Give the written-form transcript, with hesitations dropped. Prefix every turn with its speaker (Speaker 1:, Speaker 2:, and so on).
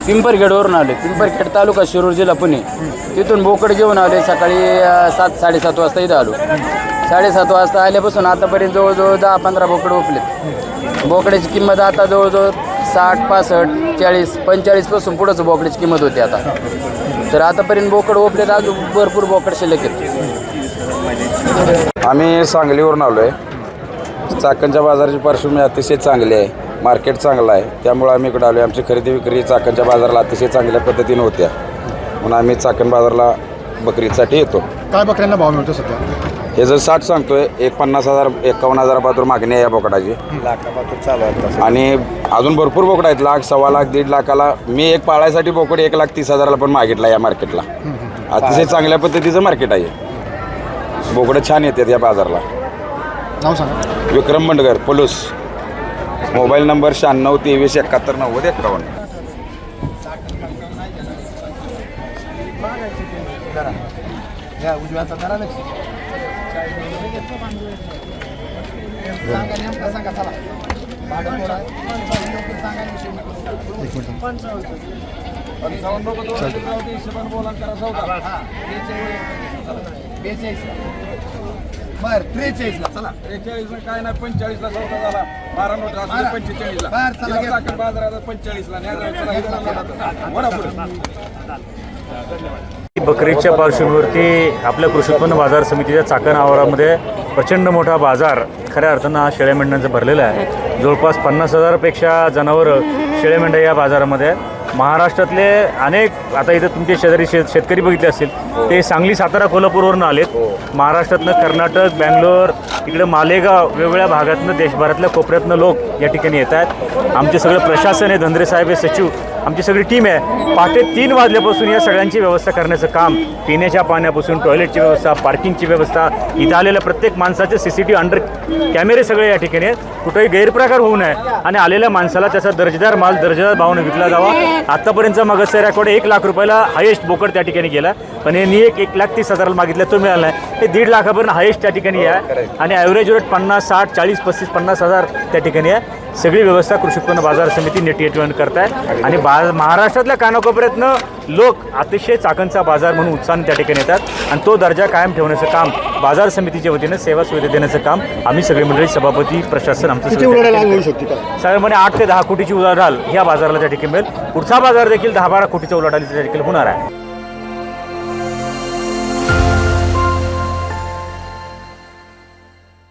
Speaker 1: पिंपरखेडवरून आले. पिंपरखेड तालुका शिरूर जिल्हा पुणे. तिथून बोकड घेऊन आले सकाळी 7-7:30 वाजता इथं आलो. 7:30 वाजता आल्यापासून आतापर्यंत जवळजवळ 10-15 बोकड ओपले. बोकड्याची किंमत आता जवळजवळ 60, 65, 40, 45 पासून पुढंच बोकड्याची किंमत होती आता. तर आतापर्यंत बोकड ओपले तर अजून भरपूर बोकड शिल्लक आहेत.
Speaker 2: आम्ही सांगलीवरून आलो आहे. चाकणच्या बाजाराची पार्श्वभूमी अतिशय चांगली आहे. मार्केट चांगलं आहे. त्यामुळं आम्ही इकडं आलो आहे. आमची खरेदी विक्री चाकणच्या बाजाराला अतिशय चांगल्या पद्धतीने होत्या म्हणून आम्ही चाकण बाजारला बकरीसाठी येतो.
Speaker 3: काय बकऱ्यांना भाव मिळतो सध्या?
Speaker 2: हे जर 60 सांगतोय, एक 50,000 51,000 मागणी आहे या बोकडाची.
Speaker 3: लाखापासून चालू आहे
Speaker 2: आणि अजून भरपूर बोकडं आहेत. 1,00,000, 1,25,000, 1,50,000ला. मी एक पाळायसाठी बोकड 1,30,000ला पण मागितला या मार्केटला. अतिशय चांगल्या पद्धतीचं मार्केट आहे. बोकडं छान येतात या बाजारला.
Speaker 3: नाव सांगा.
Speaker 2: विक्रम बंडगर, पलूस. Mobile number 96 23 71 90 51.
Speaker 3: बर 43ला चला.
Speaker 4: 43ला काय नाही, 45ला सौदा झाला. 12 नोट असले 45ला. चाकण बाजारात 45ला.
Speaker 5: बकरीच्या पार्श्वभूमीवरती आपल्या कृषी उत्पन्न बाजार समितीच्या चाकण आवारामध्ये प्रचंड मोठा बाजार खऱ्या अर्थानं हा शेळ्या मेंढ्यांचा भरलेला आहे. जवळपास 50,000पेक्षा जनावरं शेळ्या मेंढ्या या बाजारामध्ये आहेत. महाराष्ट्रातले अनेक, आता इथं तुमचे शेजारी शेतकरी बघितले असतील, ते सांगली, सातारा, कोल्हापूरवरून आलेत. महाराष्ट्रातनं कर्नाटक, बँगलोर, इकडे मालेगाव, वेगवेगळ्या भागातनं देशभरातल्या कोपऱ्यातनं लोक या ठिकाणी येत आहेत. आमचे सगळं प्रशासन आहे, धंद्रे साहेब आहे, सचिव, आमची सगळी टीम आहे. पहाटे 3 वाजल्यापासून या सगळ्यांची व्यवस्था करण्याचं काम, पिण्याच्या पाण्यापासून टॉयलेटची व्यवस्था, पार्किंगची व्यवस्था, इथं आलेल्या प्रत्येक माणसाचे CCTV अंडर कॅमेरे सगळे या ठिकाणी आहेत. कुठेही गैरप्रकार होऊ नये आणि आलेल्या माणसाला त्याचा दर्जेदार माल दर्जेदार भावाने विकला जावा. आत्तापर्यंतचा मागचा रेकॉर्ड 1 लाख रुपयाला हायेस्ट बोकड त्या ठिकाणी गेला. पण यांनी 1,30,000 मागितला, तो मिळाला नाही. हे 1.5 लाखापर्यंत हायेस्ट त्या ठिकाणी आहे. आणि ॲव्हरेज रेट 50, 60, 40, 35, 50,000 त्या ठिकाणी आहे. सगळी व्यवस्था कृषी उत्पन्न बाजार समिती नेट करत आहे. आणि महाराष्ट्रातल्या कानाकोपऱ्यातनं लोक अतिशय चाकणचा बाजार म्हणून उत्साहाने त्या ठिकाणी येतात. आणि तो दर्जा कायम ठेवण्याचं काम बाजार समितीच्या वतीनं सेवा सुविधा देण्याचं काम आम्ही सगळी मंडळी, सभापती, प्रशासन आमचं साधारणपणे 8 ते 10 कोटीची उलाढाल ह्या बाजाराला त्या ठिकाणी मिळेल. पुढचा बाजार देखील 10-12 कोटीचा उलाढालीचा देखील होणार आहे.